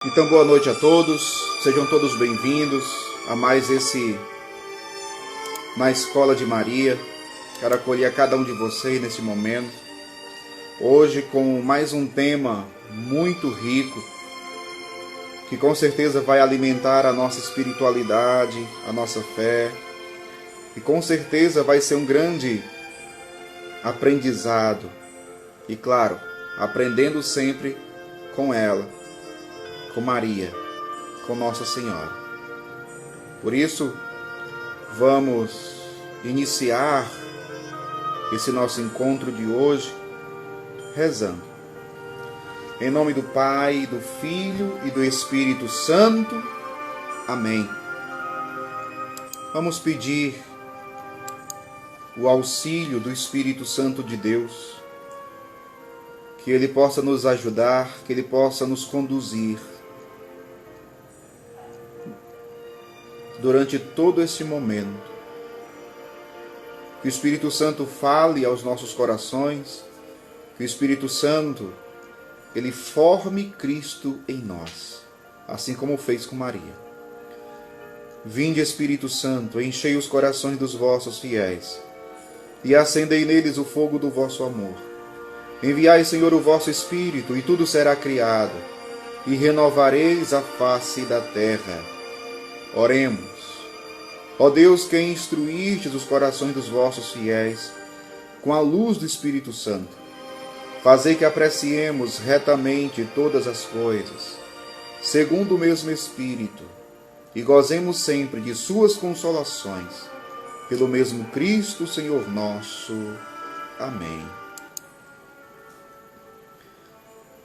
Então, boa noite a todos, sejam todos bem-vindos a mais esse Na Escola de Maria. Quero acolher a cada um de vocês nesse momento, hoje com mais um tema muito rico, que com certeza vai alimentar a nossa espiritualidade, a nossa fé, e com certeza vai ser um grande aprendizado, e claro, aprendendo sempre com ela, com Maria, com Nossa Senhora. Por isso, vamos iniciar esse nosso encontro de hoje rezando. Em nome do Pai, do Filho e do Espírito Santo. Amém. Vamos pedir o auxílio do Espírito Santo de Deus, que Ele possa nos ajudar, que Ele possa nos conduzir durante todo esse momento. Que o Espírito Santo fale aos nossos corações, que o Espírito Santo, Ele forme Cristo em nós, assim como fez com Maria. Vinde, Espírito Santo, enchei os corações dos vossos fiéis, e acendei neles o fogo do vosso amor. Enviai, Senhor, o vosso Espírito, e tudo será criado, e renovareis a face da terra. Oremos. Ó Deus, que instruístes os corações dos vossos fiéis com a luz do Espírito Santo, fazei que apreciemos retamente todas as coisas, segundo o mesmo Espírito, e gozemos sempre de suas consolações, pelo mesmo Cristo, Senhor nosso. Amém.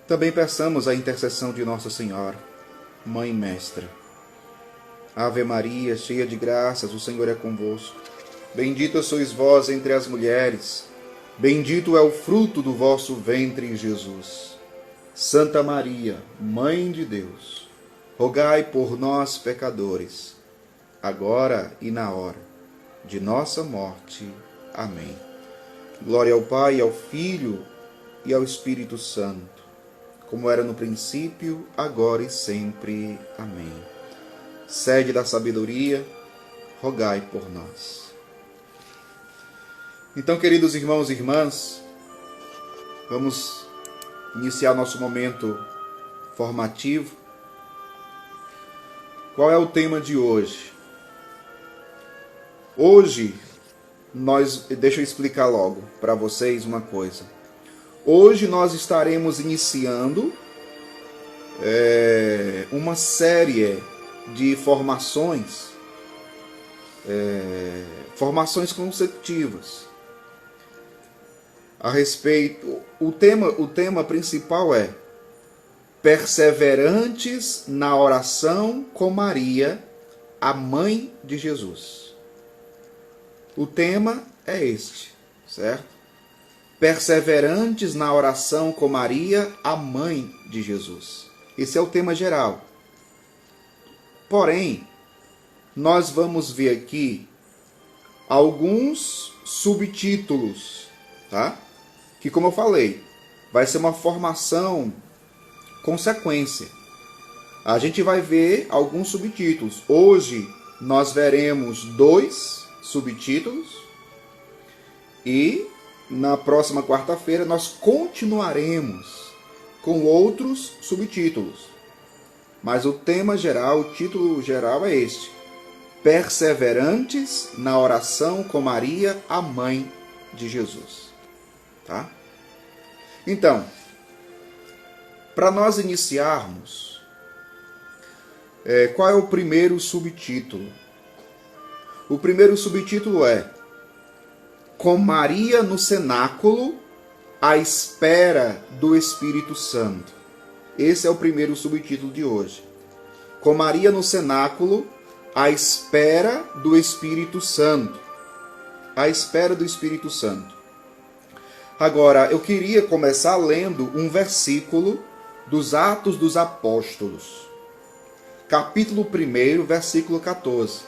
Também peçamos a intercessão de Nossa Senhora, Mãe Mestra. Ave Maria, cheia de graças, o Senhor é convosco. Bendita sois vós entre as mulheres, bendito é o fruto do vosso ventre, Jesus. Santa Maria, Mãe de Deus, rogai por nós, pecadores, agora e na hora de nossa morte. Amém. Glória ao Pai, ao Filho e ao Espírito Santo, como era no princípio, agora e sempre. Amém. Sede da sabedoria, rogai por nós. Então, queridos irmãos e irmãs, vamos iniciar nosso momento formativo. Qual é o tema de hoje? Hoje, deixa eu explicar logo para vocês uma coisa. Hoje nós estaremos iniciando uma série de formações consecutivas a respeito. O tema principal é perseverantes na oração com Maria, a mãe de Jesus. O tema é este, certo? Perseverantes na oração com Maria, a mãe de Jesus. Esse é o tema geral. Porém, nós vamos ver aqui alguns subtítulos, tá? Que, como eu falei, vai ser uma formação consequência. A gente vai ver alguns subtítulos. Hoje nós veremos 2 subtítulos e na próxima quarta-feira nós continuaremos com outros subtítulos. Mas o tema geral, o título geral é este: perseverantes na oração com Maria, a mãe de Jesus. Tá? Então, para nós iniciarmos, qual é o primeiro subtítulo? O primeiro subtítulo é Com Maria no cenáculo, à espera do Espírito Santo. Esse é o primeiro subtítulo de hoje. Com Maria no cenáculo, à espera do Espírito Santo. À espera do Espírito Santo. Agora, eu queria começar lendo um versículo dos Atos dos Apóstolos. Capítulo 1, versículo 14.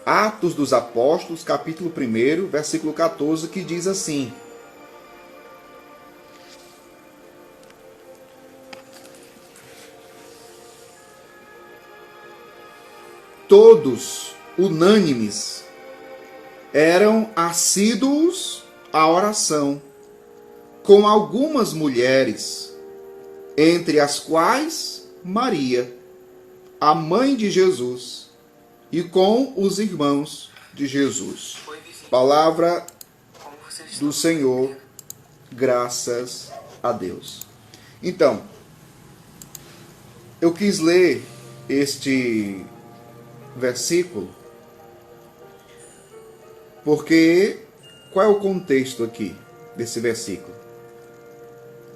Atos dos Apóstolos, capítulo 1, versículo 14, que diz assim: todos, unânimes, eram assíduos à oração, com algumas mulheres, entre as quais Maria, a mãe de Jesus, e com os irmãos de Jesus. Palavra do Senhor, graças a Deus. Então, eu quis ler este versículo porque qual é o contexto aqui desse versículo?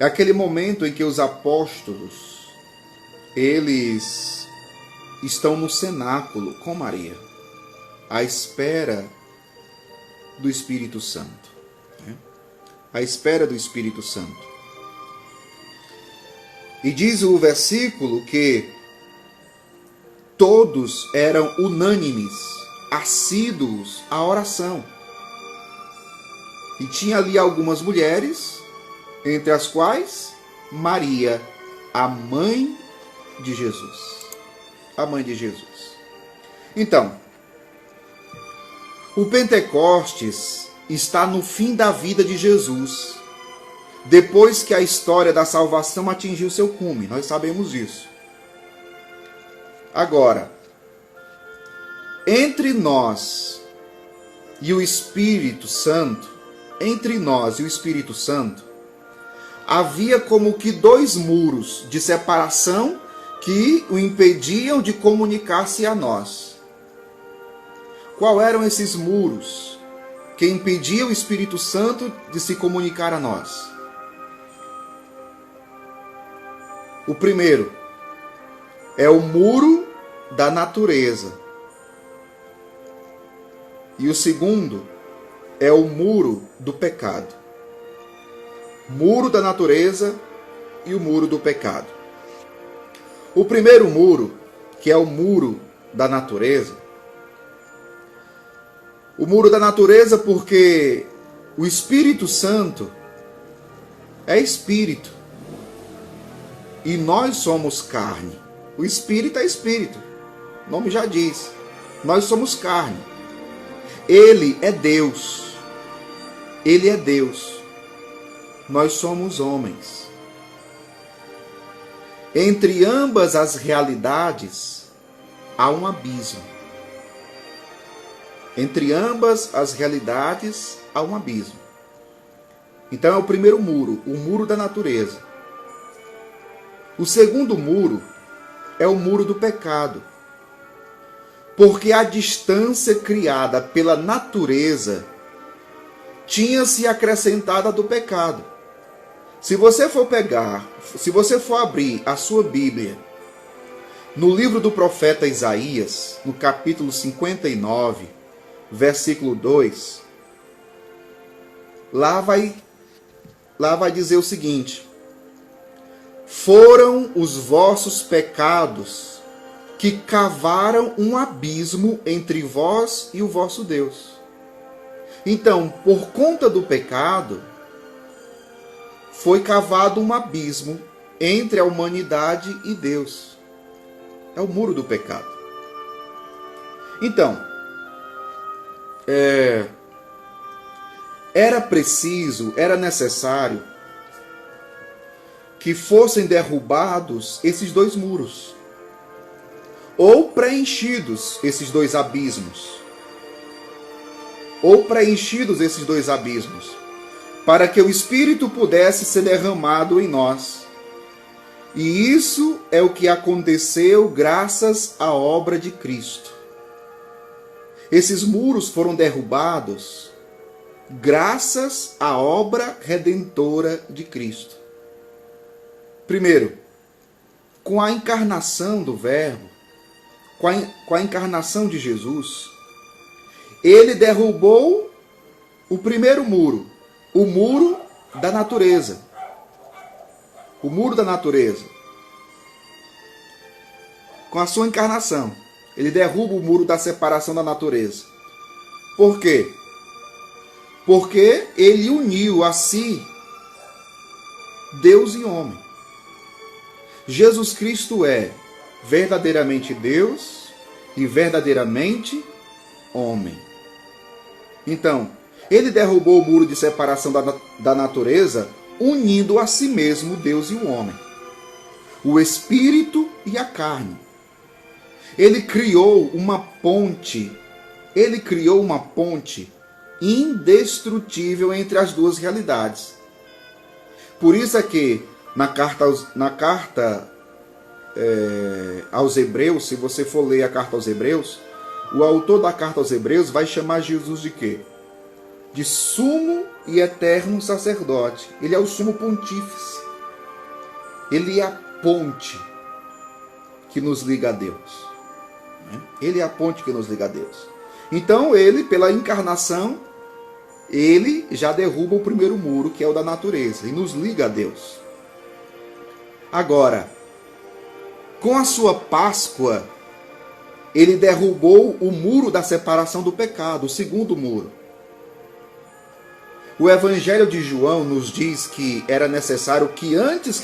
É aquele momento em que os apóstolos, eles estão no cenáculo com Maria, à espera do Espírito Santo. À espera do Espírito Santo. E diz o versículo que todos eram unânimes, assíduos à oração. E tinha ali algumas mulheres, entre as quais Maria, a mãe de Jesus. A mãe de Jesus. Então, o Pentecostes está no fim da vida de Jesus, depois que a história da salvação atingiu seu cume. Nós sabemos disso. Agora, entre nós e o Espírito Santo, havia como que dois muros de separação que o impediam de comunicar-se a nós. Qual eram esses muros que impediam o Espírito Santo de se comunicar a nós? O primeiro é o muro da natureza. E o segundo é o muro do pecado. Muro da natureza e o muro do pecado. O primeiro muro, que é o muro da natureza, o muro da natureza porque o Espírito Santo é Espírito e nós somos carne. O Espírito é Espírito, o nome já diz, nós somos carne. Ele é Deus, Ele é Deus, nós somos homens. Entre ambas as realidades há um abismo. Entre ambas as realidades há um abismo. Então é o primeiro muro, o muro da natureza. O segundo muro é o muro do pecado. Porque a distância criada pela natureza tinha se acrescentada a do pecado. Se você for abrir a sua Bíblia, no livro do profeta Isaías, no capítulo 59, versículo 2, lá vai dizer o seguinte: foram os vossos pecados que cavaram um abismo entre vós e o vosso Deus. Então, por conta do pecado, foi cavado um abismo entre a humanidade e Deus. É o muro do pecado. Então, era necessário que fossem derrubados esses dois muros, ou preenchidos esses dois abismos, para que o Espírito pudesse ser derramado em nós. E isso é o que aconteceu graças à obra de Cristo. Esses muros foram derrubados graças à obra redentora de Cristo. Primeiro, com a encarnação do Verbo, com a encarnação de Jesus, ele derrubou o primeiro muro, o muro da natureza. O muro da natureza. Com a sua encarnação, ele derruba o muro da separação da natureza. Por quê? Porque ele uniu a si Deus e homem. Jesus Cristo é verdadeiramente Deus e verdadeiramente homem. Então, ele derrubou o muro de separação da natureza, unindo a si mesmo Deus e o homem, o espírito e a carne. Ele criou uma ponte indestrutível entre as duas realidades. Por isso é que na carta aos Hebreus, se você for ler a carta aos Hebreus, o autor da carta aos Hebreus vai chamar Jesus de quê? De sumo e eterno sacerdote. Ele é o sumo pontífice. Ele é a ponte que nos liga a Deus. Ele é a ponte que nos liga a Deus. Então ele, pela encarnação, ele já derruba o primeiro muro, que é o da natureza, e nos liga a Deus. Agora, com a sua Páscoa, ele derrubou o muro da separação do pecado, o segundo muro. O Evangelho de João nos diz que era necessário que antes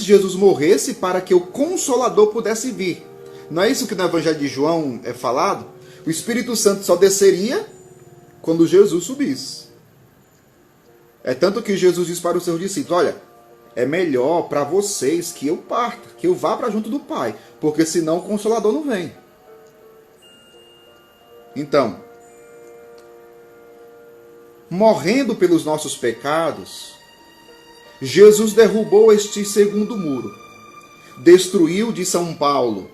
Jesus morresse para que o Consolador pudesse vir. Não é isso que no Evangelho de João é falado? O Espírito Santo só desceria quando Jesus subisse. É tanto que Jesus diz para os seus discípulos: olha, é melhor para vocês que eu parta, que eu vá para junto do Pai, porque senão o Consolador não vem. Então, morrendo pelos nossos pecados, Jesus derrubou este segundo muro. Destruiu, de São Paulo,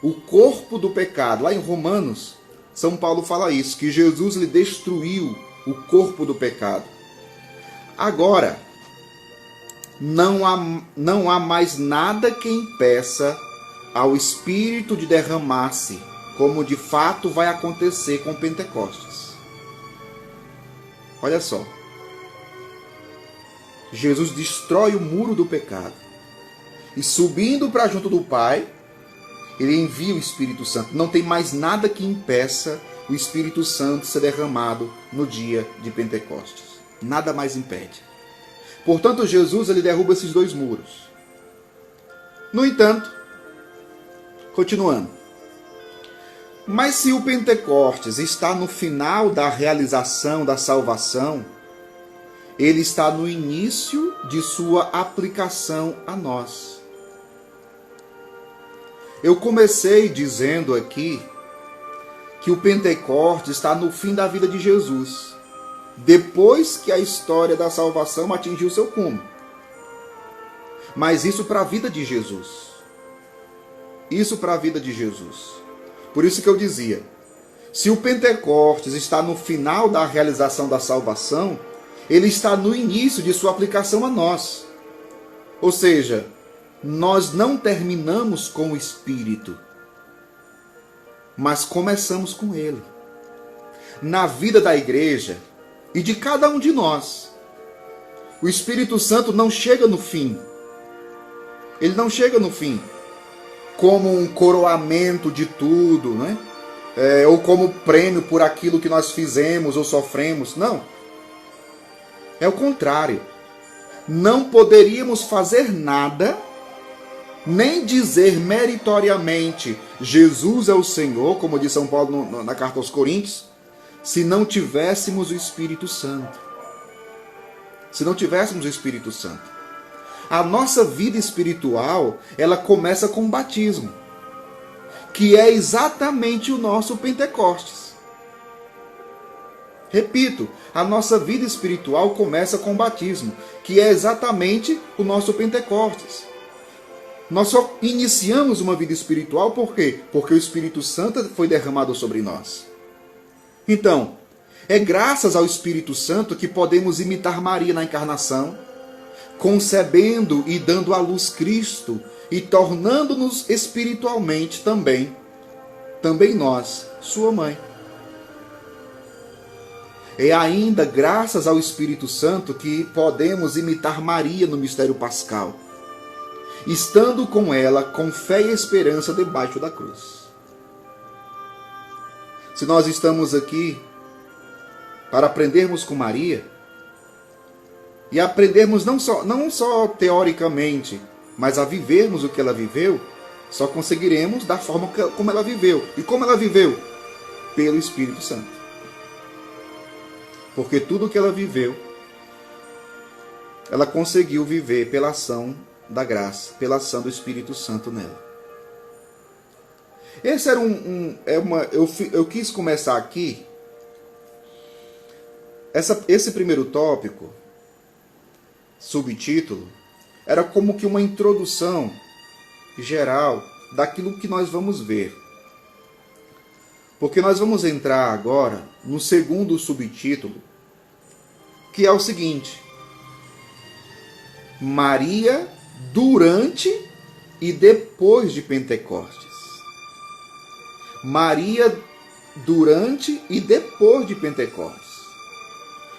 o corpo do pecado. Lá em Romanos, São Paulo fala isso, que Jesus lhe destruiu o corpo do pecado. Agora, não há mais nada que impeça ao Espírito de derramar-se, como de fato vai acontecer com Pentecostes. Olha só. Jesus destrói o muro do pecado. E subindo para junto do Pai, ele envia o Espírito Santo. Não tem mais nada que impeça o Espírito Santo ser derramado no dia de Pentecostes. Nada mais impede. Portanto, Jesus ele derruba esses dois muros. No entanto, continuando. Mas se o Pentecostes está no final da realização da salvação, ele está no início de sua aplicação a nós. Eu comecei dizendo aqui que o Pentecostes está no fim da vida de Jesus, depois que a história da salvação atingiu seu cume. Mas isso para a vida de Jesus. Isso para a vida de Jesus. Por isso que eu dizia, se o Pentecostes está no final da realização da salvação, ele está no início de sua aplicação a nós. Ou seja, nós não terminamos com o Espírito, mas começamos com ele. Na vida da igreja e de cada um de nós, o Espírito Santo não chega no fim. Ele não chega no fim como um coroamento de tudo, né? Ou como prêmio por aquilo que nós fizemos ou sofremos. Não. É o contrário. Não poderíamos fazer nada, nem dizer meritoriamente Jesus é o Senhor, como diz São Paulo na carta aos Coríntios, se não tivéssemos o Espírito Santo. Se não tivéssemos o Espírito Santo. A nossa vida espiritual, ela começa com o batismo, que é exatamente o nosso Pentecostes. Repito, a nossa vida espiritual começa com o batismo, que é exatamente o nosso Pentecostes. Nós só iniciamos uma vida espiritual por quê? Porque o Espírito Santo foi derramado sobre nós. Então, é graças ao Espírito Santo que podemos imitar Maria na encarnação, concebendo e dando à luz Cristo e tornando-nos espiritualmente também nós, sua mãe. É ainda graças ao Espírito Santo que podemos imitar Maria no mistério pascal, estando com ela com fé e esperança debaixo da cruz. Se nós estamos aqui para aprendermos com Maria, e aprendermos não só teoricamente, mas a vivermos o que ela viveu, Só conseguiremos da forma como ela viveu. E como ela viveu? Pelo Espírito Santo. Porque tudo que ela viveu, ela conseguiu viver pela ação da graça, pela ação do Espírito Santo nela. Esse era eu quis começar aqui. Esse primeiro tópico, subtítulo, era como que uma introdução geral daquilo que nós vamos ver. Porque nós vamos entrar agora no segundo subtítulo, que é o seguinte: Maria durante e depois de Pentecostes. Maria durante e depois de Pentecostes.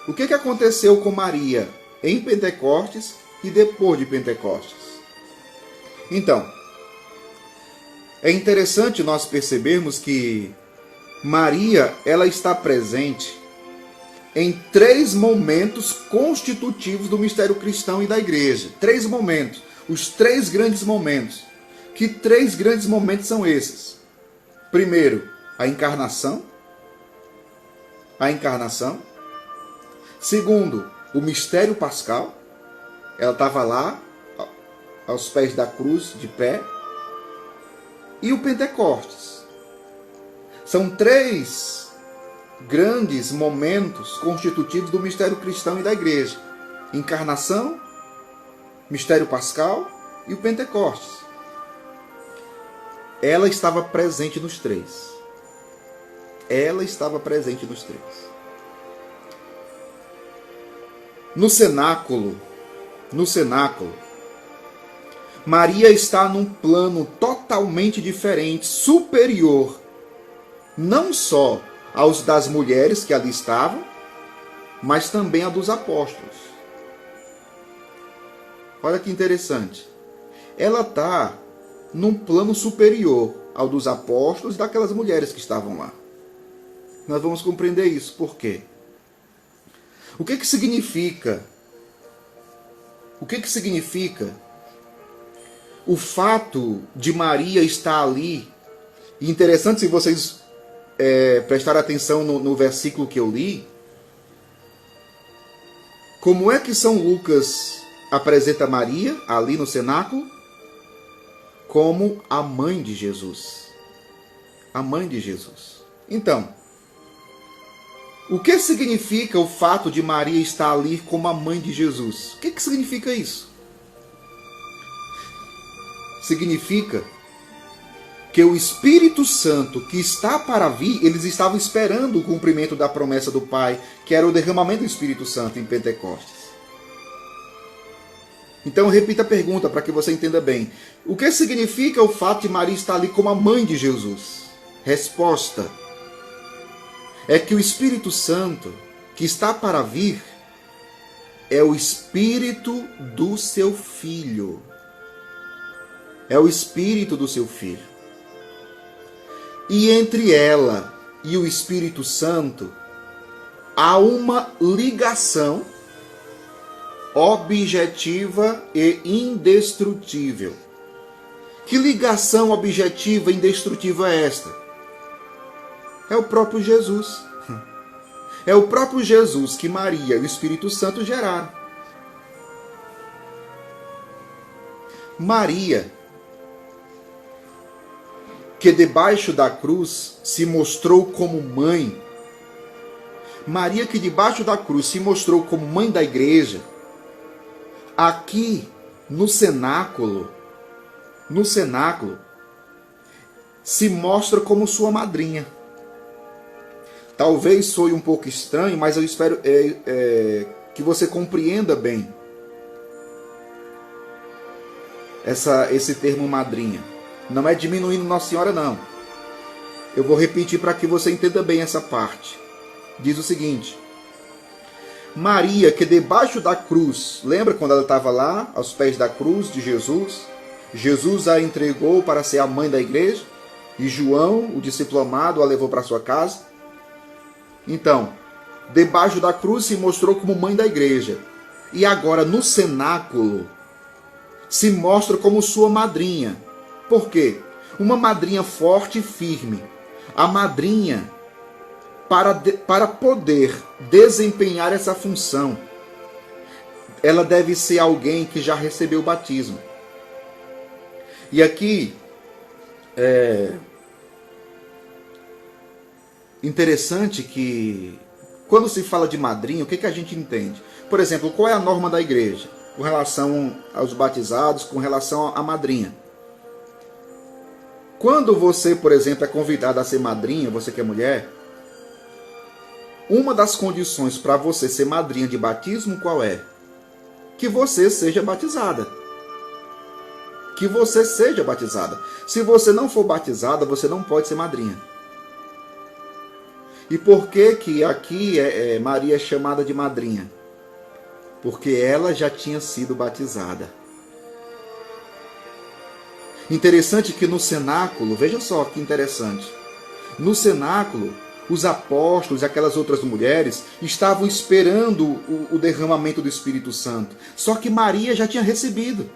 O que aconteceu com Maria em Pentecostes e depois de Pentecostes? Então, é interessante nós percebermos que Maria, ela está presente em 3 momentos constitutivos do mistério cristão e da igreja. 3 momentos, os 3 grandes momentos. Que 3 grandes momentos são esses? Primeiro, a encarnação. Segundo, o mistério pascal. Ela estava lá, aos pés da cruz, de pé. E o Pentecostes. São 3 grandes momentos constitutivos do mistério cristão e da igreja: encarnação, mistério pascal e o Pentecostes. Ela estava presente nos 3. No cenáculo, Maria está num plano totalmente diferente, superior, não só aos das mulheres que ali estavam, mas também a dos apóstolos. Olha que interessante. Ela está num plano superior ao dos apóstolos e daquelas mulheres que estavam lá. Nós vamos compreender isso. Por quê? O que significa? O que significa o fato de Maria estar ali? E interessante, se vocês prestarem atenção no versículo que eu li, como é que São Lucas apresenta Maria ali no cenáculo? Como a mãe de Jesus. A mãe de Jesus. Então, o que significa o fato de Maria estar ali como a mãe de Jesus? O que significa isso? Significa que o Espírito Santo que está para vir, eles estavam esperando o cumprimento da promessa do Pai, que era o derramamento do Espírito Santo em Pentecostes. Então, repita a pergunta para que você entenda bem. O que significa o fato de Maria estar ali como a mãe de Jesus? Resposta: é que o Espírito Santo que está para vir é o Espírito do seu Filho. É o Espírito do seu Filho. E entre ela e o Espírito Santo há uma ligação objetiva e indestrutível. Que ligação objetiva e indestrutível é esta? É o próprio Jesus. É o próprio Jesus que Maria e o Espírito Santo geraram. Maria, que debaixo da cruz se mostrou como mãe. Maria, que debaixo da cruz se mostrou como mãe da igreja. Aqui no cenáculo, se mostra como sua madrinha. Talvez soe um pouco estranho, mas eu espero que você compreenda bem esse termo madrinha. Não é diminuindo Nossa Senhora, não. Eu vou repetir para que você entenda bem essa parte. Diz o seguinte: Maria, que debaixo da cruz, lembra quando ela estava lá, aos pés da cruz de Jesus? Jesus a entregou para ser a mãe da igreja, e João, o discípulo amado, a levou para sua casa. Então, debaixo da cruz se mostrou como mãe da igreja. E agora, no cenáculo, se mostra como sua madrinha. Por quê? Uma madrinha forte e firme. A madrinha, para poder desempenhar essa função, ela deve ser alguém que já recebeu o batismo. E aqui é interessante que quando se fala de madrinha, o que a gente entende? Por exemplo, qual é a norma da igreja com relação aos batizados, com relação à madrinha? Quando você, por exemplo, é convidado a ser madrinha, você que é mulher, uma das condições para você ser madrinha de batismo, qual é? Que você seja batizada. Que você seja batizada. Se você não for batizada, você não pode ser madrinha. E por que aqui Maria é chamada de madrinha? Porque ela já tinha sido batizada. Interessante que no cenáculo, veja só que interessante. No cenáculo, os apóstolos e aquelas outras mulheres estavam esperando o derramamento do Espírito Santo. Só que Maria já tinha recebido.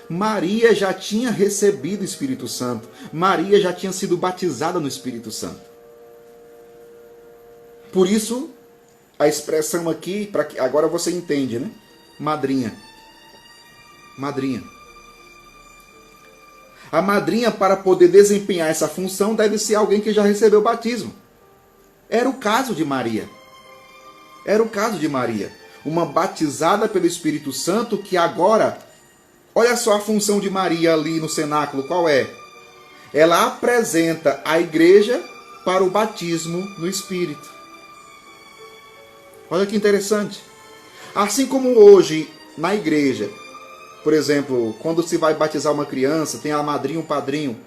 Maria já tinha recebido o Espírito Santo. Maria já tinha sido batizada no Espírito Santo. Por isso, a expressão aqui, agora você entende, né? Madrinha. Madrinha. A madrinha, para poder desempenhar essa função, deve ser alguém que já recebeu o batismo. Era o caso de Maria. Era o caso de Maria. Uma batizada pelo Espírito Santo que agora, olha só a função de Maria ali no cenáculo, qual é? Ela apresenta a igreja para o batismo no Espírito. Olha que interessante. Assim como hoje, na igreja, por exemplo, quando se vai batizar uma criança, tem a madrinha e o padrinho.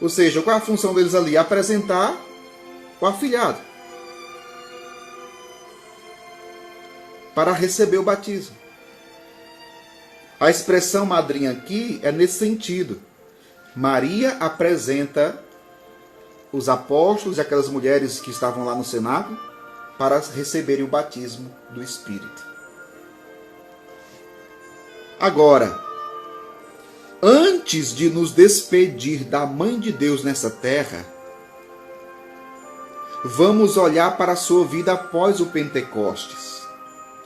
Ou seja, qual é a função deles ali? Apresentar o afilhado para receber o batismo. A expressão madrinha aqui é nesse sentido. Maria apresenta os apóstolos e aquelas mulheres que estavam lá no cenáculo para receberem o batismo do Espírito. Agora, antes de nos despedir da Mãe de Deus nessa terra, vamos olhar para a sua vida após o Pentecostes.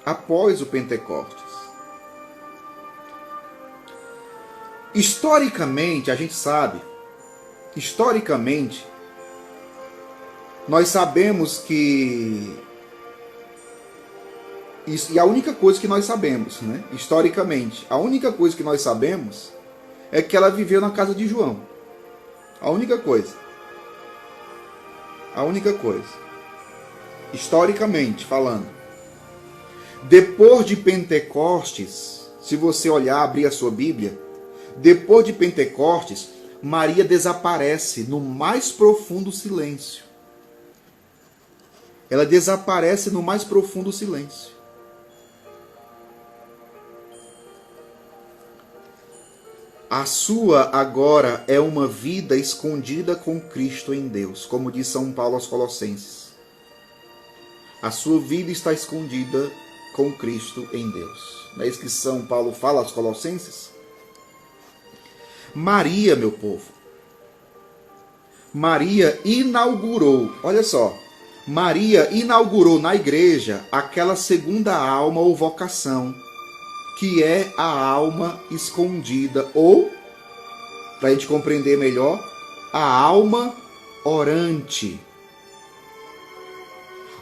Após o Pentecostes. Historicamente, a gente sabe, nós sabemos que, e a única coisa que nós sabemos, né? Historicamente, a única coisa que nós sabemos é que ela viveu na casa de João. A única coisa. A única coisa. Historicamente falando. Depois de Pentecostes, se você olhar, abrir a sua Bíblia, depois de Pentecostes, Maria desaparece no mais profundo silêncio. Ela desaparece no mais profundo silêncio. A sua agora é uma vida escondida com Cristo em Deus, como diz São Paulo aos Colossenses. A sua vida está escondida com Cristo em Deus. Não é isso que São Paulo fala aos Colossenses? Maria, meu povo, Maria inaugurou, olha só, Maria inaugurou na igreja aquela segunda alma ou vocação, que é a alma escondida, ou, para a gente compreender melhor, a alma orante,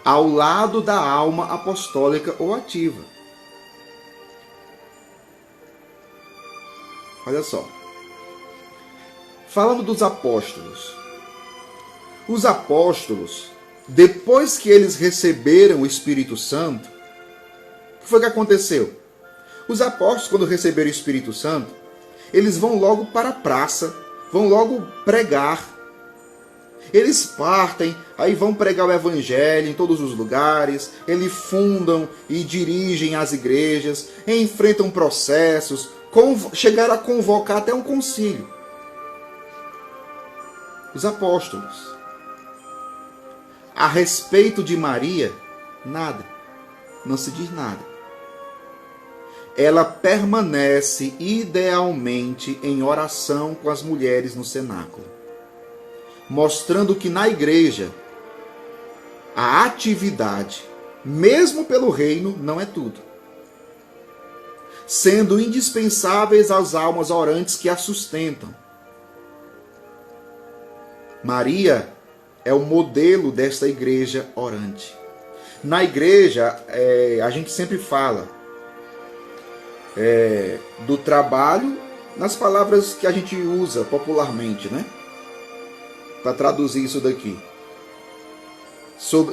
ao lado da alma apostólica ou ativa. Olha só. Falando dos apóstolos. Os apóstolos, depois que eles receberam o Espírito Santo, o que foi que aconteceu? Os apóstolos, quando receberam o Espírito Santo, eles vão logo para a praça, vão logo pregar. Eles partem, aí vão pregar o Evangelho em todos os lugares, eles fundam e dirigem as igrejas, enfrentam processos, chegaram a convocar até um concílio. Os apóstolos. A respeito de Maria, nada. Não se diz nada. ela permanece idealmente em oração com as mulheres no cenáculo, mostrando que na igreja a atividade, mesmo pelo reino, não é tudo, sendo indispensáveis às almas orantes que a sustentam. Maria é o modelo desta igreja orante. Na igreja, a gente sempre fala do trabalho, nas palavras que a gente usa popularmente, né? Para traduzir isso daqui.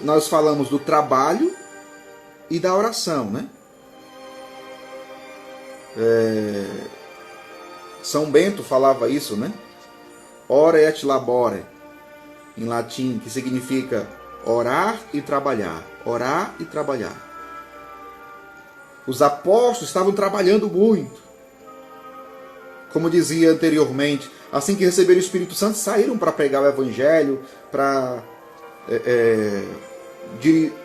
Nós falamos do trabalho e da oração, né? São Bento falava isso, né? Ora et labore, em latim, que significa orar e trabalhar. Orar e trabalhar. Os apóstolos estavam trabalhando muito. Como dizia anteriormente, assim que receberam o Espírito Santo, saíram para pregar o Evangelho, para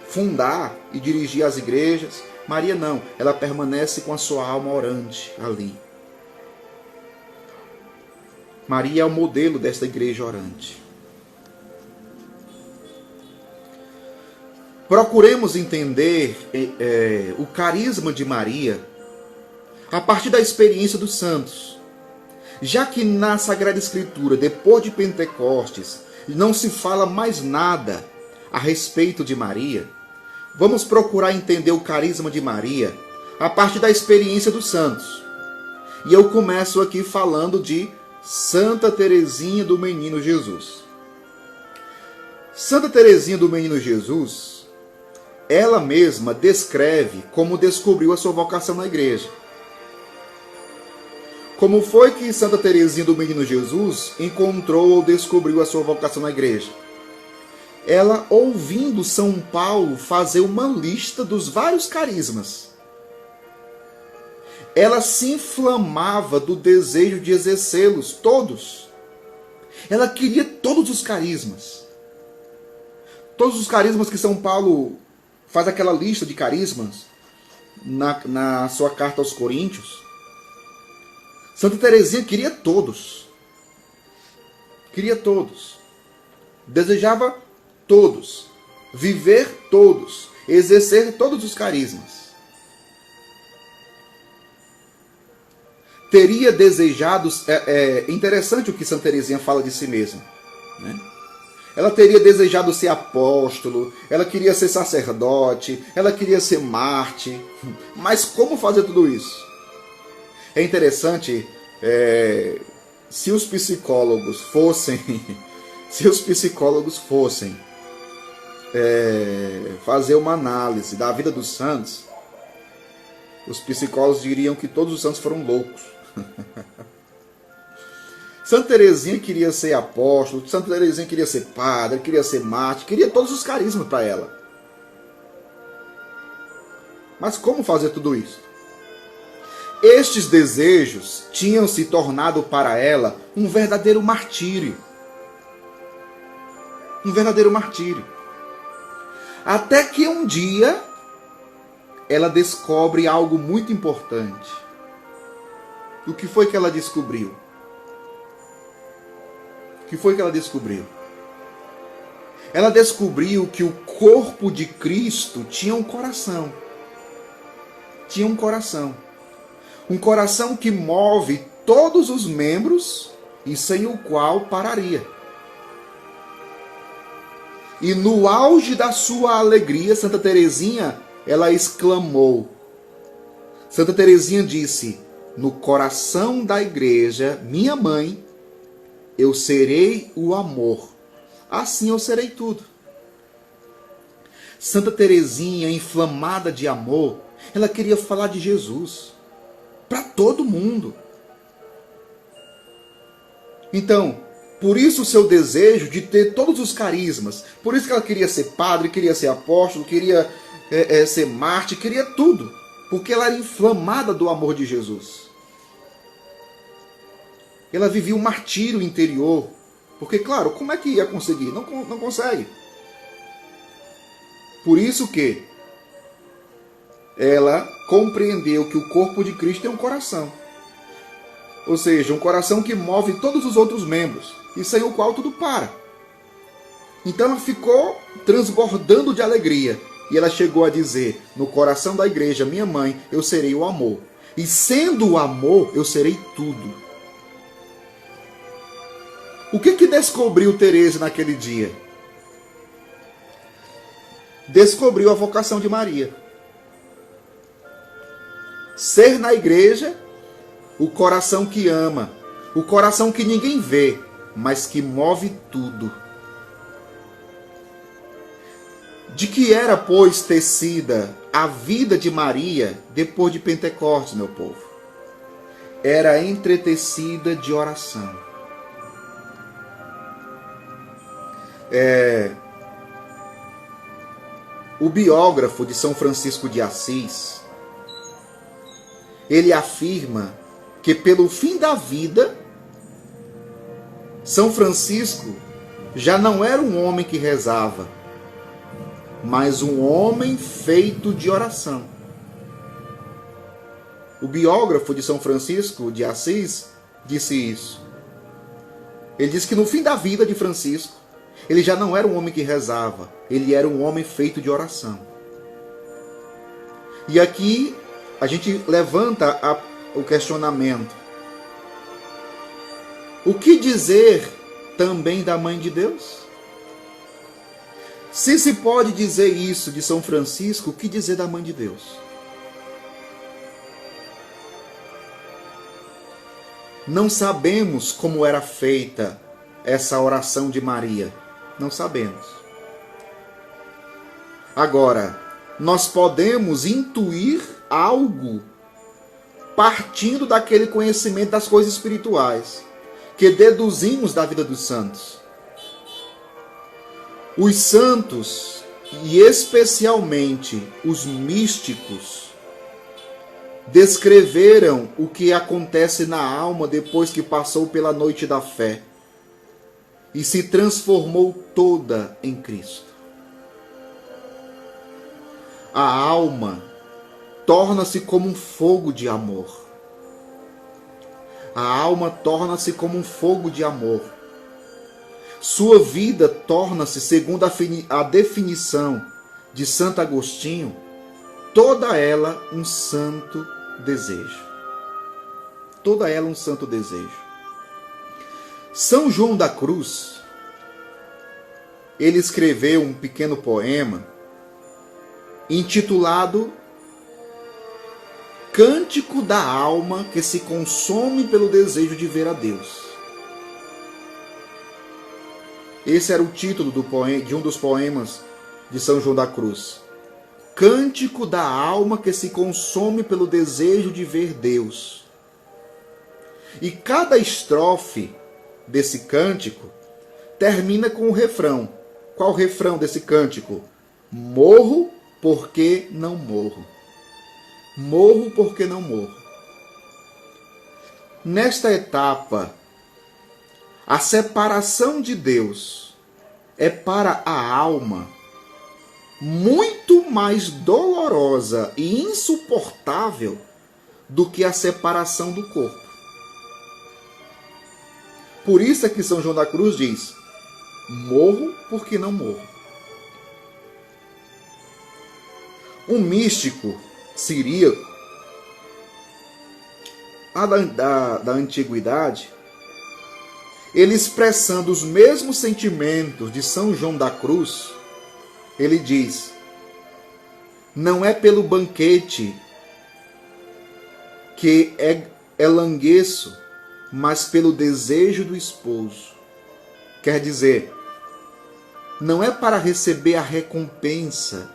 fundar e dirigir as igrejas. Maria não, ela permanece com a sua alma orante ali. Maria é o modelo desta igreja orante. Procuremos entender o carisma de Maria a partir da experiência dos santos. Já que na Sagrada Escritura, depois de Pentecostes, não se fala mais nada a respeito de Maria, vamos procurar entender o carisma de Maria a partir da experiência dos santos. E eu começo aqui falando de Santa Teresinha do Menino Jesus. Santa Teresinha do Menino Jesus, ela mesma descreve como descobriu a sua vocação na igreja. Como foi que Santa Teresinha do Menino Jesus encontrou ou descobriu a sua vocação na igreja? Ela ouvindo São Paulo fazer uma lista dos vários carismas. Ela se inflamava do desejo de exercê-los todos. Ela queria todos os carismas. Todos os carismas que São Paulo faz aquela lista de carismas na sua carta aos Coríntios. Santa Teresinha queria todos. Queria todos. Desejava todos. Viver todos. Exercer todos os carismas. Teria desejado... É interessante o que Santa Teresinha fala de si mesma, né? Ela teria desejado ser apóstolo, ela queria ser sacerdote, ela queria ser mártir. Mas como fazer tudo isso? É interessante, se os psicólogos fossem fazer uma análise da vida dos santos, os psicólogos diriam que todos os santos foram loucos. Santa Teresinha queria ser apóstolo, Santa Teresinha queria ser padre, queria ser mártir, queria todos os carismas para ela. Mas como fazer tudo isso? Estes desejos tinham se tornado para ela um verdadeiro martírio. Um verdadeiro martírio. Até que um dia ela descobre algo muito importante. O que foi que ela descobriu? O que foi que ela descobriu? Ela descobriu que o corpo de Cristo tinha um coração. Tinha um coração. Um coração que move todos os membros e sem o qual pararia. E no auge da sua alegria, Santa Teresinha, ela exclamou. Santa Teresinha disse: no coração da igreja, minha mãe, eu serei o amor. Assim eu serei tudo. Santa Teresinha, inflamada de amor, ela queria falar de Jesus para todo mundo. Então, por isso o seu desejo de ter todos os carismas, por isso que ela queria ser padre, queria ser apóstolo, queria ser mártir, queria tudo, porque ela era inflamada do amor de Jesus. Ela vivia um martírio interior, porque, claro, como é que ia conseguir? Não consegue. Por isso que ela compreendeu que o corpo de Cristo é um coração. Ou seja, um coração que move todos os outros membros e sem o qual tudo para. Então ela ficou transbordando de alegria. E ela chegou a dizer, no coração da igreja, minha mãe, eu serei o amor. E sendo o amor, eu serei tudo. O que descobriu Teresa naquele dia? Descobriu a vocação de Maria. Ser na igreja o coração que ama, o coração que ninguém vê, mas que move tudo. De que era, pois, tecida a vida de Maria depois de Pentecostes, meu povo? Era entretecida de oração. O biógrafo de São Francisco de Assis, ele afirma que pelo fim da vida, São Francisco já não era um homem que rezava, mas um homem feito de oração. O biógrafo de São Francisco de Assis disse isso. Ele disse que no fim da vida de Francisco, ele já não era um homem que rezava, ele era um homem feito de oração. E aqui a gente levanta o questionamento. O que dizer também da Mãe de Deus? Se pode dizer isso de São Francisco, o que dizer da Mãe de Deus? Não sabemos como era feita essa oração de Maria. Não sabemos. Agora, nós podemos intuir algo partindo daquele conhecimento das coisas espirituais que deduzimos da vida dos santos. Os santos, e especialmente os místicos, descreveram o que acontece na alma depois que passou pela noite da fé e se transformou toda em Cristo. A alma torna-se como um fogo de amor. A alma torna-se como um fogo de amor. Sua vida torna-se, segundo a definição de Santo Agostinho, toda ela um santo desejo. Toda ela um santo desejo. São João da Cruz, ele escreveu um pequeno poema intitulado Cântico da Alma que se consome pelo desejo de ver a Deus. Esse era o título de um dos poemas de São João da Cruz. Cântico da alma que se consome pelo desejo de ver Deus. E cada estrofe desse cântico termina com o refrão. Qual o refrão desse cântico? Morro porque não morro. Morro porque não morro. Nesta etapa, a separação de Deus é para a alma muito mais dolorosa e insuportável do que a separação do corpo. Por isso é que São João da Cruz diz: morro porque não morro. Um místico siríaco da antiguidade, ele expressando os mesmos sentimentos de São João da Cruz, ele diz: não é pelo banquete que é langueço, mas pelo desejo do esposo. Quer dizer, não é para receber a recompensa,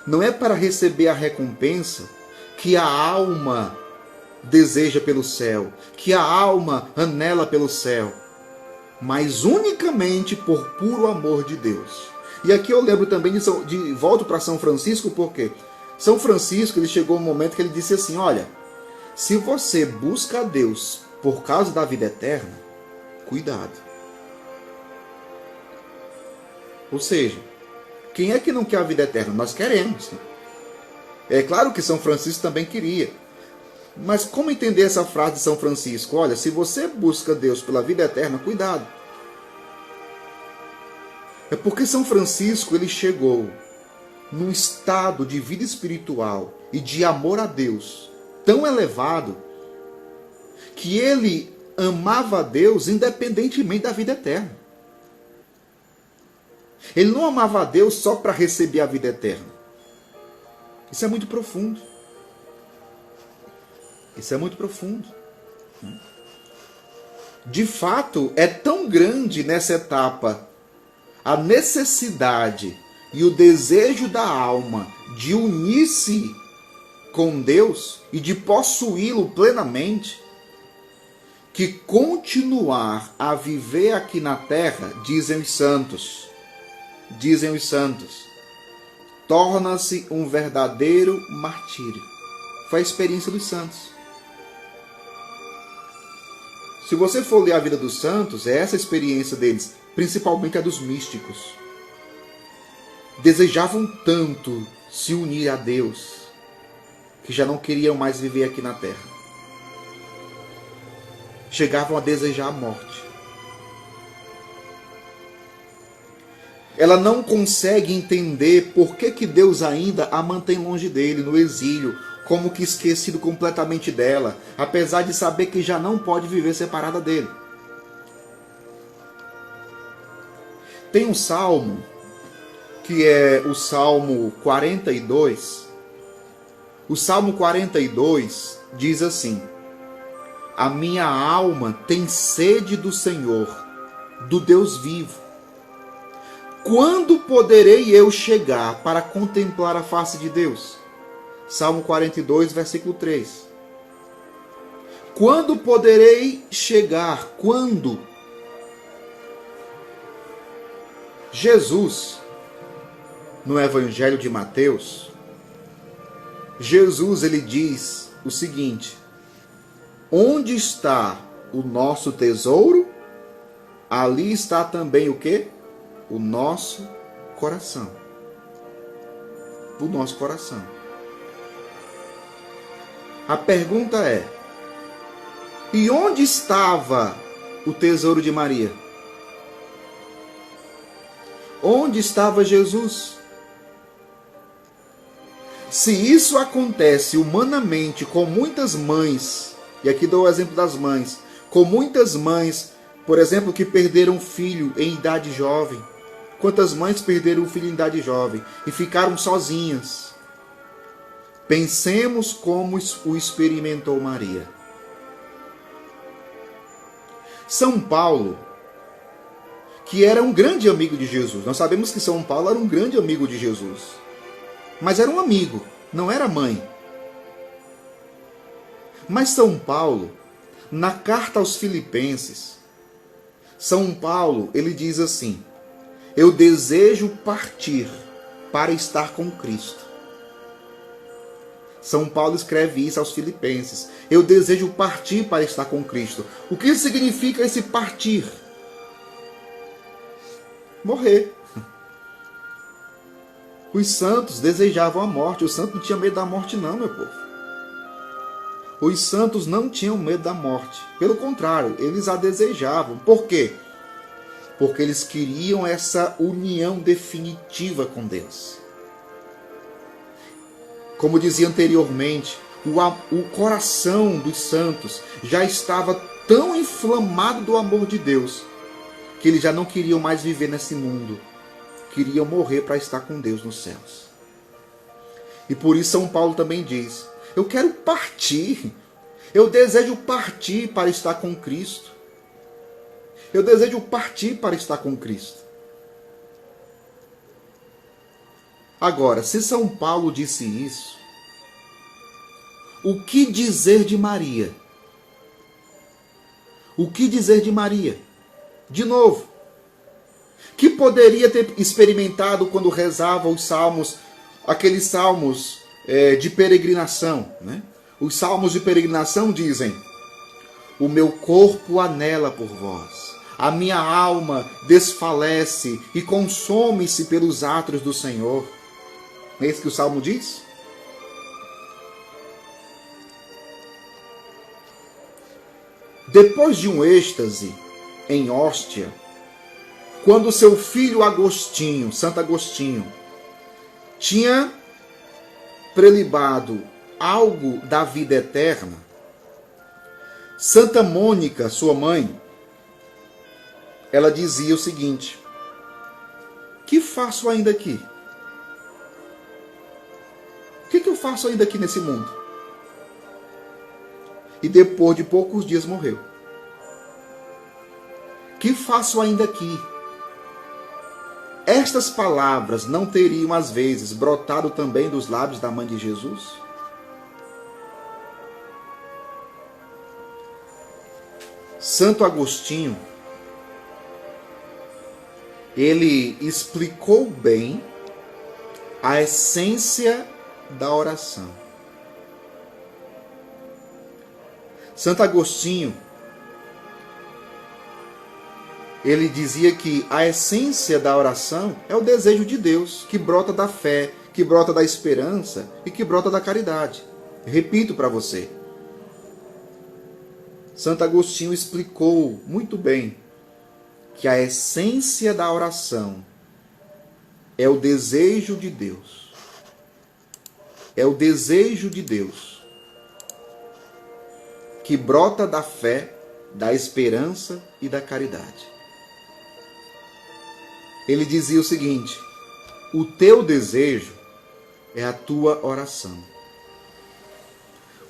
não é para receber a recompensa que a alma deseja pelo céu, que a alma anela pelo céu, mas unicamente por puro amor de Deus. E aqui eu lembro também volto para São Francisco, porque São Francisco, ele chegou um momento que ele disse assim: olha, se você busca a Deus por causa da vida eterna, cuidado. Ou seja, quem é que não quer a vida eterna? Nós queremos, né? É claro que São Francisco também queria. Mas como entender essa frase de São Francisco? Olha, se você busca Deus pela vida eterna, cuidado. É porque São Francisco ele chegou num estado de vida espiritual e de amor a Deus tão elevado que ele amava a Deus independentemente da vida eterna. Ele não amava a Deus só para receber a vida eterna. Isso é muito profundo. Isso é muito profundo. De fato, é tão grande nessa etapa a necessidade e o desejo da alma de unir-se com Deus e de possuí-lo plenamente, que continuar a viver aqui na terra, dizem os santos, torna-se um verdadeiro martírio. Foi a experiência dos santos. Se você for ler a vida dos santos, é essa a experiência deles, principalmente a dos místicos. Desejavam tanto se unir a Deus, que já não queriam mais viver aqui na terra. Chegavam a desejar a morte. Ela não consegue entender por que Deus ainda a mantém longe dele, no exílio, como que esquecido completamente dela, apesar de saber que já não pode viver separada dele. Tem um salmo, que é o Salmo 42. O Salmo 42 diz assim: a minha alma tem sede do Senhor, do Deus vivo. Quando poderei eu chegar para contemplar a face de Deus? Salmo 42, versículo 3. Quando poderei chegar? Quando? Jesus, no Evangelho de Mateus, Jesus ele diz o seguinte: onde está o nosso tesouro, ali está também o quê? O nosso coração. O nosso coração. A pergunta é: e onde estava o tesouro de Maria? Onde estava Jesus? Se isso acontece humanamente com muitas mães, e aqui dou o exemplo das mães, com muitas mães, por exemplo, que perderam filho em idade jovem. Quantas mães perderam o filho em idade jovem e ficaram sozinhas? Pensemos como o experimentou Maria. São Paulo, que era um grande amigo de Jesus. Nós sabemos que São Paulo era um grande amigo de Jesus. Mas era um amigo, não era mãe. Mas São Paulo, na carta aos Filipenses, São Paulo, ele diz assim: eu desejo partir para estar com Cristo. São Paulo escreve isso aos Filipenses. Eu desejo partir para estar com Cristo. O que significa esse partir? Morrer. Os santos desejavam a morte. Os santos não tinham medo da morte não, meu povo. Os santos não tinham medo da morte. Pelo contrário, eles a desejavam. Por quê? Porque eles queriam essa união definitiva com Deus. Como dizia anteriormente, o coração dos santos já estava tão inflamado do amor de Deus que eles já não queriam mais viver nesse mundo. Queriam morrer para estar com Deus nos céus. E por isso São Paulo também diz: eu quero partir. Eu desejo partir para estar com Cristo. Eu desejo partir para estar com Cristo. Agora, se São Paulo disse isso, o que dizer de Maria? O que dizer de Maria? De novo, que poderia ter experimentado quando rezava os salmos, aqueles salmos de peregrinação, né? Os salmos de peregrinação dizem: o meu corpo anela por vós, a minha alma desfalece e consome-se pelos átrios do Senhor. Não é isso que o salmo diz? depois de um êxtase em Hóstia, quando seu filho Agostinho, Santo Agostinho, tinha prelibado algo da vida eterna, Santa Mônica, sua mãe, ela dizia o seguinte: que faço ainda aqui? O que eu faço ainda aqui nesse mundo? E depois de poucos dias morreu. Que faço ainda aqui? Estas palavras não teriam às vezes brotado também dos lábios da mãe de Jesus? Santo Agostinho, ele explicou bem a essência da oração. Santo Agostinho, ele dizia que a essência da oração é o desejo de Deus, que brota da fé, que brota da esperança e que brota da caridade. Repito para você. Santo Agostinho explicou muito bem que a essência da oração é o desejo de Deus. É o desejo de Deus que brota da fé, da esperança e da caridade. Ele dizia o seguinte: o teu desejo é a tua oração.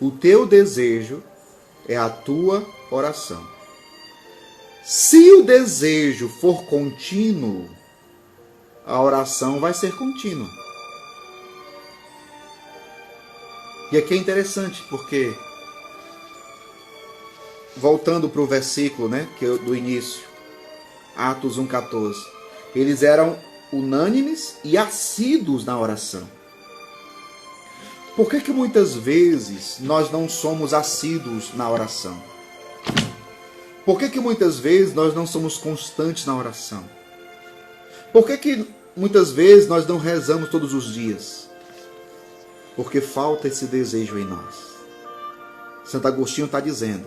O teu desejo é a tua oração. Se o desejo for contínuo, a oração vai ser contínua. E aqui é interessante, porque, voltando para o versículo, do início, Atos 1,14, eles eram unânimes e assíduos na oração. Por que muitas vezes nós não somos assíduos na oração? Por que muitas vezes nós não somos constantes na oração? Por que muitas vezes nós não rezamos todos os dias? Porque falta esse desejo em nós. Santo Agostinho está dizendo: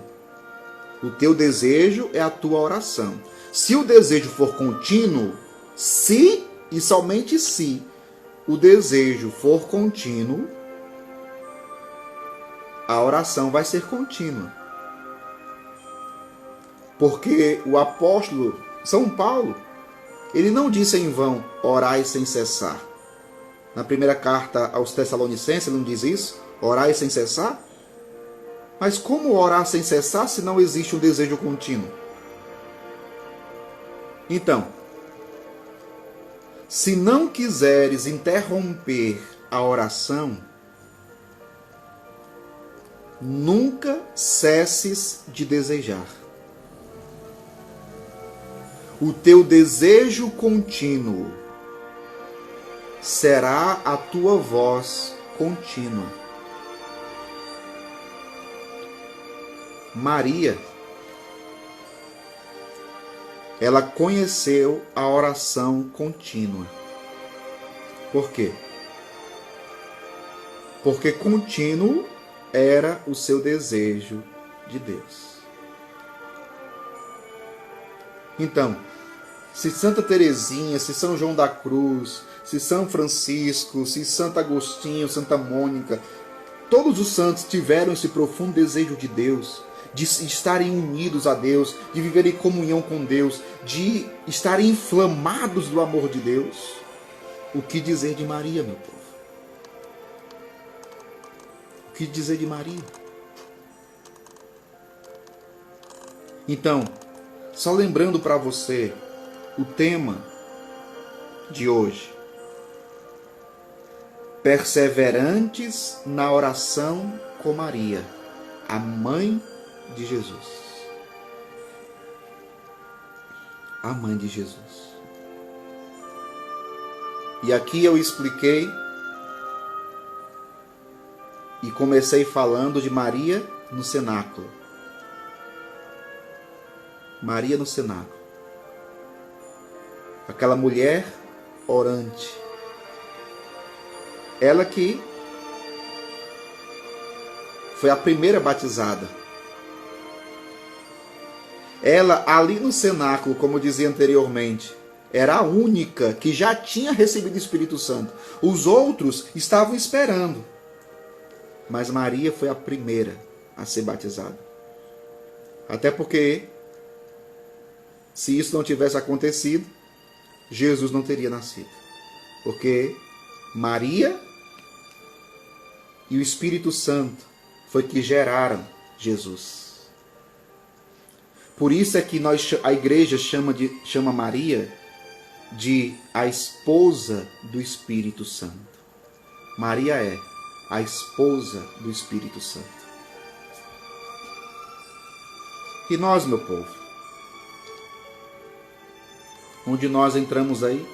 o teu desejo é a tua oração. Se o desejo for contínuo, se e somente se o desejo for contínuo, a oração vai ser contínua. Porque o apóstolo São Paulo, ele não disse em vão: orai sem cessar. Na primeira carta aos Tessalonicenses, ele não diz isso? Orai sem cessar? Mas como orar sem cessar se não existe um desejo contínuo? Então, se não quiseres interromper a oração, nunca cesses de desejar. O teu desejo contínuo será a tua voz contínua. Maria, ela conheceu a oração contínua. Por quê? Porque contínuo era o seu desejo de Deus. Então, se Santa Teresinha, se São João da Cruz, se São Francisco, se Santo Agostinho, Santa Mônica, todos os santos tiveram esse profundo desejo de Deus, de estarem unidos a Deus, de viverem em comunhão com Deus, de estarem inflamados do amor de Deus, o que dizer de Maria, meu povo? O que dizer de Maria? Então, só lembrando para você o tema de hoje: perseverantes na oração com Maria, a mãe de Jesus. A mãe de Jesus. E aqui eu expliquei e comecei falando de Maria no cenáculo. Maria no cenáculo. Aquela mulher orante. Ela que foi a primeira batizada. Ela, ali no cenáculo, como eu dizia anteriormente, era a única que já tinha recebido o Espírito Santo. Os outros estavam esperando. Mas Maria foi a primeira a ser batizada. Até porque, se isso não tivesse acontecido, Jesus não teria nascido. Porque Maria e o Espírito Santo foi que geraram Jesus. Por isso é que a igreja chama Maria de a esposa do Espírito Santo. Maria é a esposa do Espírito Santo. E nós, meu povo? Onde nós entramos aí?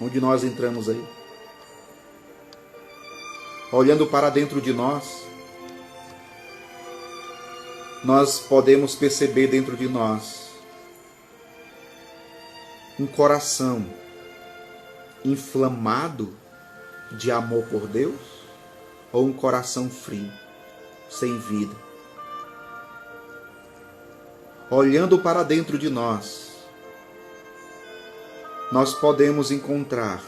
Onde nós entramos aí? Olhando para dentro de nós, nós podemos perceber dentro de nós um coração inflamado de amor por Deus ou um coração frio, sem vida. Olhando para dentro de nós, nós podemos encontrar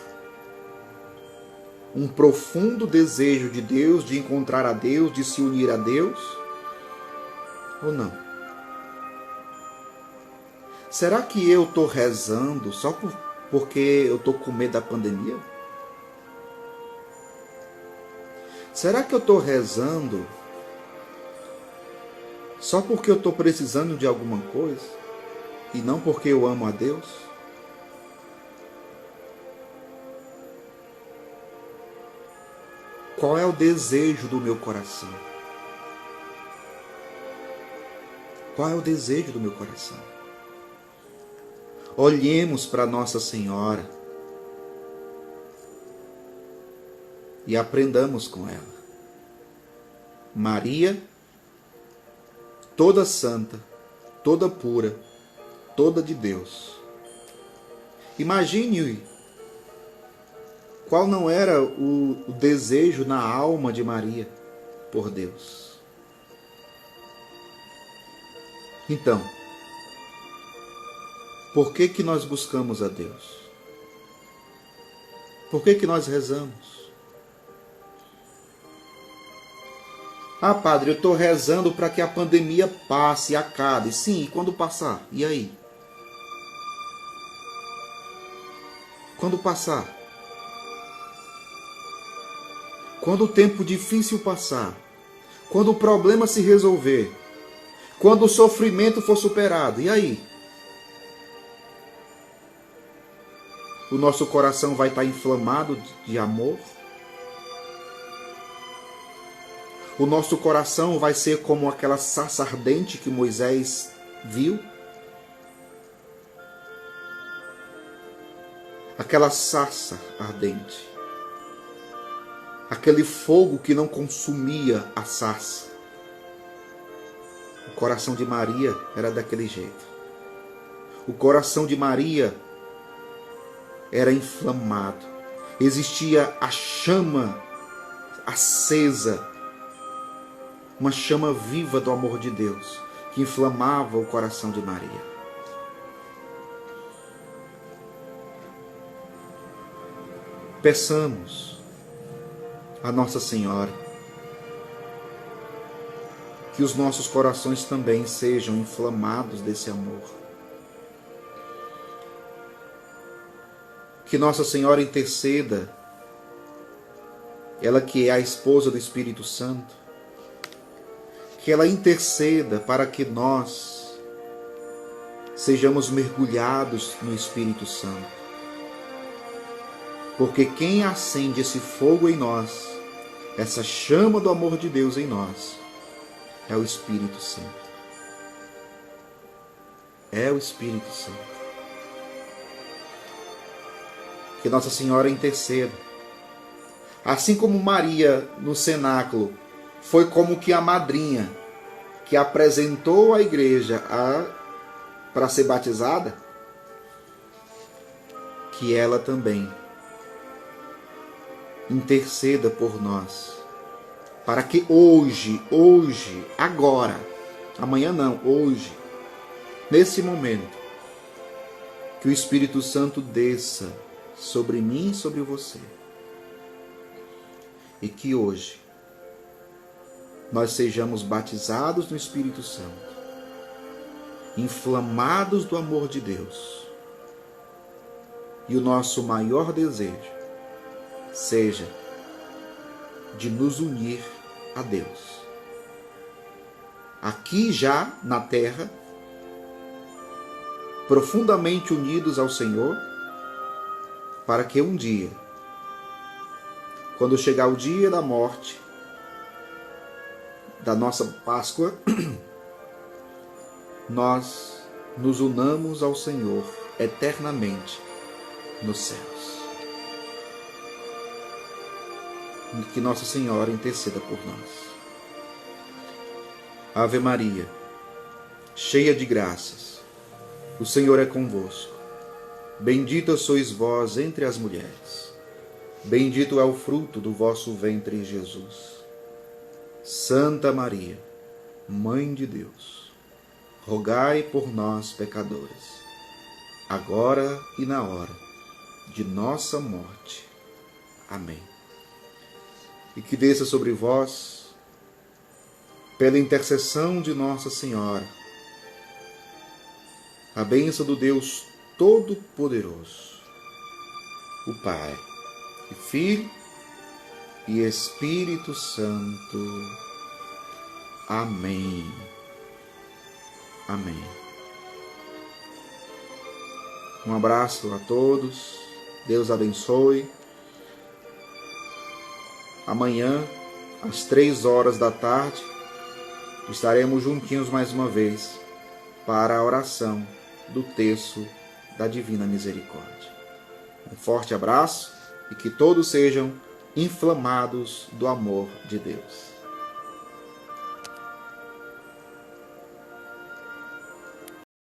um profundo desejo de Deus, de encontrar a Deus, de se unir a Deus, ou não? Será que eu estou rezando só porque eu estou com medo da pandemia? Será que eu estou rezando só porque eu estou precisando de alguma coisa e não porque eu amo a Deus? Qual é o desejo do meu coração? Qual é o desejo do meu coração? Olhemos para Nossa Senhora e aprendamos com ela. Maria, toda santa, toda pura, toda de Deus. Imagine qual não era o desejo na alma de Maria por Deus. Então, por que nós buscamos a Deus? Por que nós rezamos? Ah, padre, eu estou rezando para que a pandemia passe, acabe. Sim, e quando passar? E aí? Quando passar? Quando o tempo difícil passar? Quando o problema se resolver? Quando o sofrimento for superado? E aí? O nosso coração vai estar inflamado de amor? O nosso coração vai ser como aquela sarça ardente que Moisés viu? Aquela sarça ardente. Aquele fogo que não consumia a sarça. O coração de Maria era daquele jeito. O coração de Maria era inflamado. Existia a chama acesa, uma chama viva do amor de Deus, que inflamava o coração de Maria. Peçamos a Nossa Senhora que os nossos corações também sejam inflamados desse amor. Que Nossa Senhora interceda, ela que é a esposa do Espírito Santo, que ela interceda para que nós sejamos mergulhados no Espírito Santo. Porque quem acende esse fogo em nós, essa chama do amor de Deus em nós, é o Espírito Santo. É o Espírito Santo. Que Nossa Senhora interceda. Assim como Maria no cenáculo foi como que a madrinha que apresentou a igreja para ser batizada, que ela também interceda por nós para que hoje, agora, amanhã não, hoje, nesse momento, que o Espírito Santo desça sobre mim e sobre você. E que hoje nós sejamos batizados no Espírito Santo, inflamados do amor de Deus. E o nosso maior desejo seja de nos unir a Deus. Aqui já na terra, profundamente unidos ao Senhor, para que um dia, quando chegar o dia da morte, da nossa Páscoa, nós nos unamos ao Senhor eternamente nos céus. E que Nossa Senhora interceda por nós. Ave Maria, cheia de graças, o Senhor é convosco. Bendita sois vós entre as mulheres. Bendito é o fruto do vosso ventre, Jesus. Santa Maria, Mãe de Deus, rogai por nós, pecadores, agora e na hora de nossa morte. Amém. E que desça sobre vós, pela intercessão de Nossa Senhora, a bênção do Deus Todo-Poderoso, o Pai, e Filho e Espírito Santo. Amém. Amém. Um abraço a todos. Deus abençoe. Amanhã, às 3 da tarde, estaremos juntinhos mais uma vez para a oração do terço da Divina Misericórdia. Um forte abraço e que todos sejam inflamados do amor de Deus.